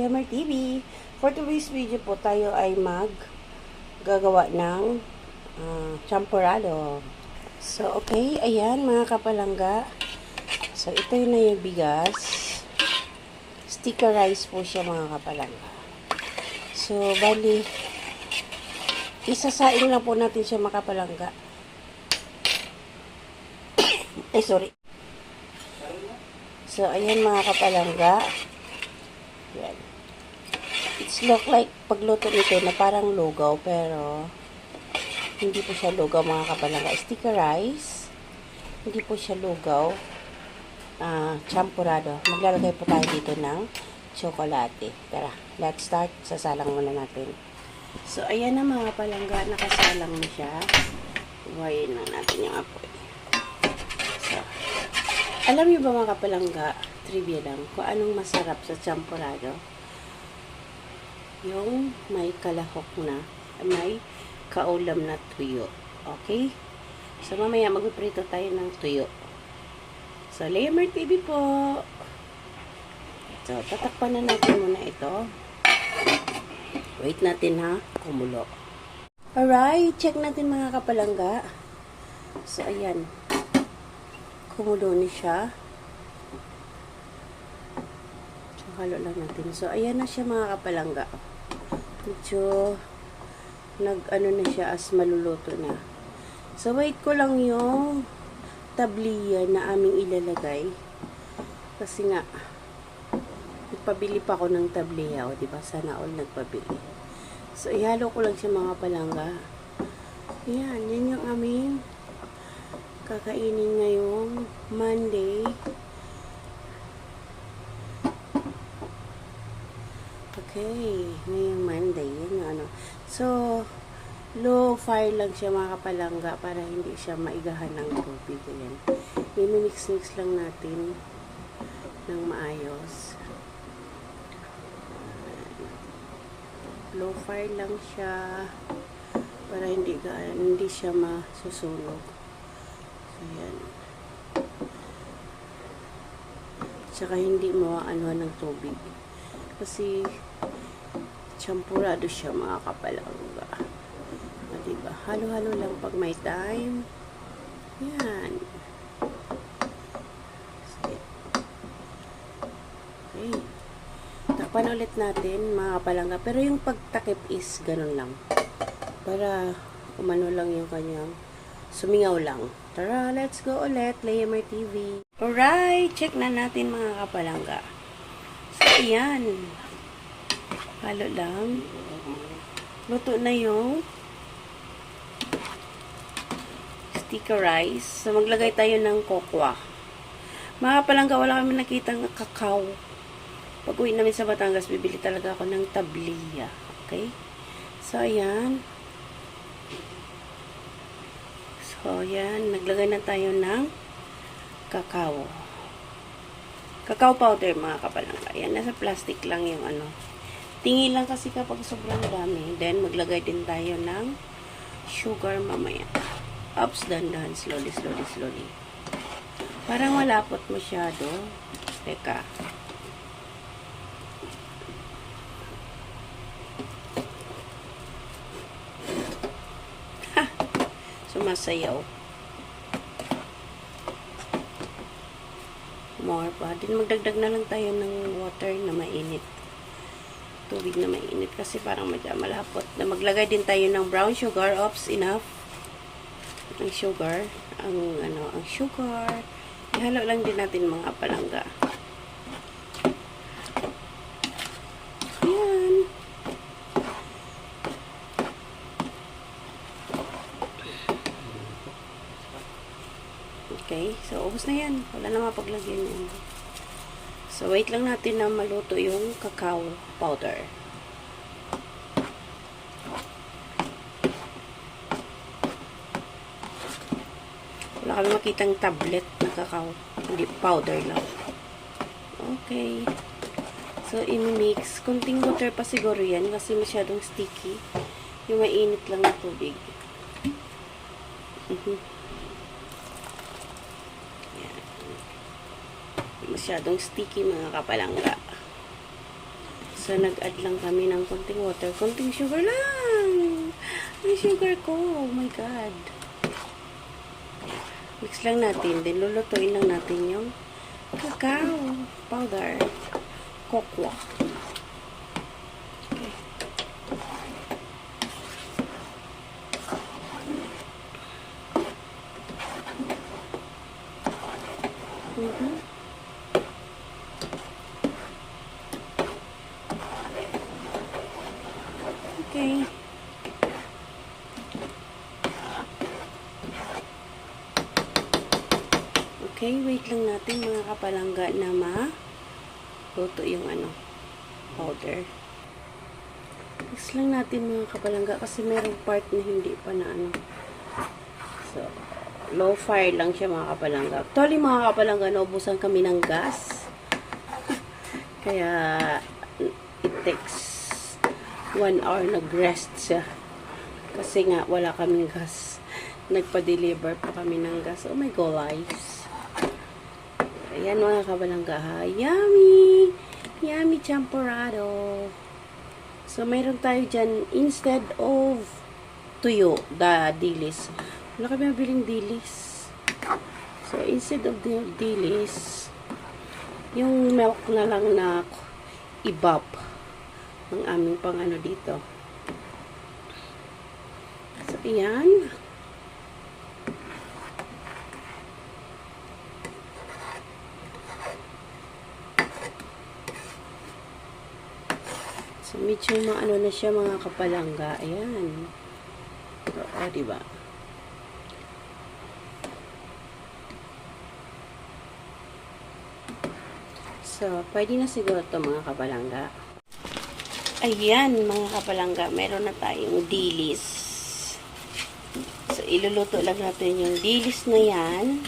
Lemer TV. For today's video po, tayo ay gagawa ng champurrado. So, okay. Ayan, mga kapalangga. So, ito yun na yung bigas. Sticker rice po siya, mga kapalangga. So, bali, isasaing lang po natin siya, mga kapalangga. Ay, sorry. So, ayan, mga kapalangga. Yan. It's look like pagluto nito na parang lugaw, pero hindi po siya lugaw, mga kapalangga. Sticker rice. Hindi po siya lugaw. Champurrado. Maglalagay po tayo dito ng tsokolate. Tara, let's start. Sasalang muna natin. So, ayan na, mga kapalangga. Nakasalang na siya. Huwayin lang natin yung apoy. So, alam niyo ba, mga kapalangga, trivia lang, kung anong masarap sa champurrado? Yung may kalahok na, may kaulam na tuyo. Okay? So, mamaya magpiprito tayo ng tuyo. So, Lemer TV po. So, tatakpan na natin muna ito. Wait natin, ha? Kumulo. Alright, check natin, mga kapalangga. So, ayan. Kumulo ni siya. So, halo lang natin. So, ayan na siya, mga kapalangga. Medyo nag-ano na siya as maluluto na. So, wait ko lang yung tabliya na aming ilalagay. Kasi nga, nagpabili pa ako ng tabliya. O, diba? Sana all nagpabili. So, ihalo ko lang siya, mga kapalangga. Ayan, yan yung aming kakainin ngayong Monday. Okay, ngayong Monday. Yan yung ano. So, low fire lang siya, mga kapalangga, para hindi siya maigahan ng tubig. Ayan. I-mix-mix lang natin ng maayos. Low fire lang siya para hindi siya masusunog. Ayan. Tsaka hindi mawaanuhan ng tubig. Kasi champurrado siya, mga kapalangga. Diba? Halo-halo lang pag may time. Yan. Okay. Takpan ulit natin, mga kapalangga. Pero yung pagtakip is ganun lang. Para umano lang yung kanyang sumingaw lang. Tara, let's go ulit. Lemer TV. Alright, check na natin, mga kapalangga. So, ayan. Halo lang. Luto na yung sticker rice. So, maglagay tayo ng kokwa. Mga kapalangga, wala kami nakitang kakao. Pag uwi namin sa Batangas, bibili talaga ako ng tabliya. Okay? So, ayan. So, yan. Naglagay na tayo ng kakao. Kakao powder, mga kapalangga. Yan, nasa plastic lang yung ano. Tingin lang kasi kapag sobrang dami. Then, maglagay din tayo ng sugar mamaya. Ups, dandan. Slowly, slowly, slowly. Parang malapot masyado. Teka. Sumasayaw. More pa. Din magdagdag na lang tayo ng water na mainit. Tubig na mainit kasi parang medyo malapot. Na maglagay din tayo ng brown sugar. Oops, enough. Ang sugar. Ang sugar. Ihalo lang din natin, mga palangga. Okay, so ubos na yan. Wala na mapaglagyan yan. So, wait lang natin na maluto yung cacao powder. Wala kami makitang tablet na cacao. Hindi, powder lang. Okay. So, i-mix. Kunting water pa siguro yan kasi masyadong sticky. Yung mainit lang na tubig. Masyadong sticky, mga kapalangga. So, nag-add lang kami ng konting water. Konting sugar lang. Yung sugar ko. Oh my God. Mix lang natin. Then, lulutuin lang natin yung cacao powder. Cocoa. Okay. Okay. Okay, wait lang natin mga kapalangga na luto yung powder. Mix lang natin mga kapalangga kasi merong part na hindi pa na So, low fire lang siya mga kapalangga. Actually mga kapalangga, naubusan kami ng gas. Kaya, it takes 1 hour nag-rest siya. Kasi nga, wala kaming gas. Nagpa-deliver pa kami ng gas. Oh my God, guys. Ayan mga kabalangga ha. Yummy! Yummy champorado. So, mayroon tayo dyan, instead of tuyo, dilis. Wala kami mabiling dilis. So, instead of the dilis, yung milk na lang na ibab ang aming dito. So, ayan. So, medyo na siya mga kapalangga. Ayan. So, diba? So, pwede na siguro ito mga kapalangga. Ayan, mga kapalangga, meron na tayong dilis. So, iluluto lang natin yung dilis na yan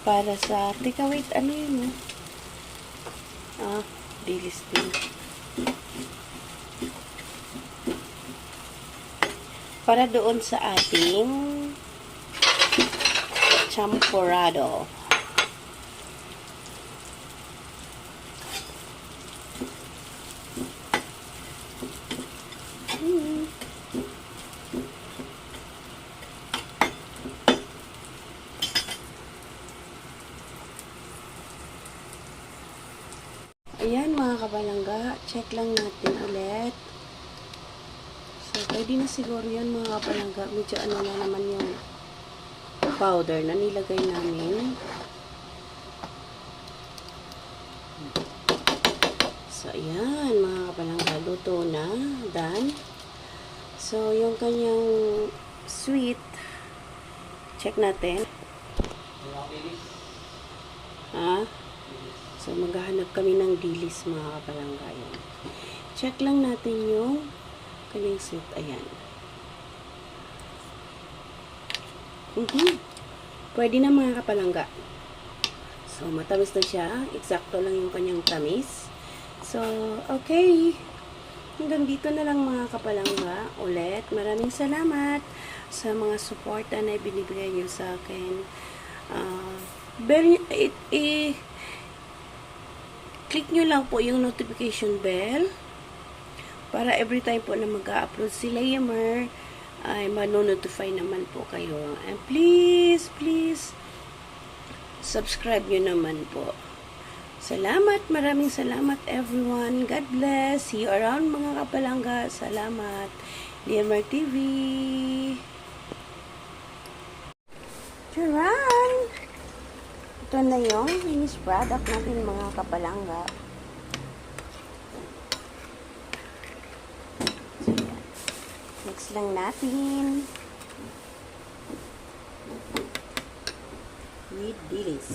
para sa, teka, wait, ano yun? Dilis din. Para doon sa ating champorado. Ayan mga kapalangga, check lang natin ulit. So, pwede na siguro yan mga kapalangga. Medyo na naman yung powder na nilagay namin. So, ayan mga kapalangga, luto na. Done. So, yung kanyang sweet, check natin. So, maghahanap kami ng dilis mga kapalangga. Ayan. Check lang natin yung kanyang sweet. Ayan. Pwede na mga kapalangga. So, matamis na siya. Eksakto lang yung kanyang tamis. So, okay. Hanggang dito na lang mga kapalangga. Ulit, maraming salamat sa mga suporta na binibigay niyo sa akin. Click nyo lang po yung notification bell para every time po na mag-upload si Layamer ay manonotify naman po kayo. And please, subscribe nyo naman po. Salamat, maraming salamat everyone. God bless. See you around mga kapalangga. Salamat. Layamer TV. Charan! Ito na yung finished product natin mga kapalangga. So, yan. Mix lang natin with dilis.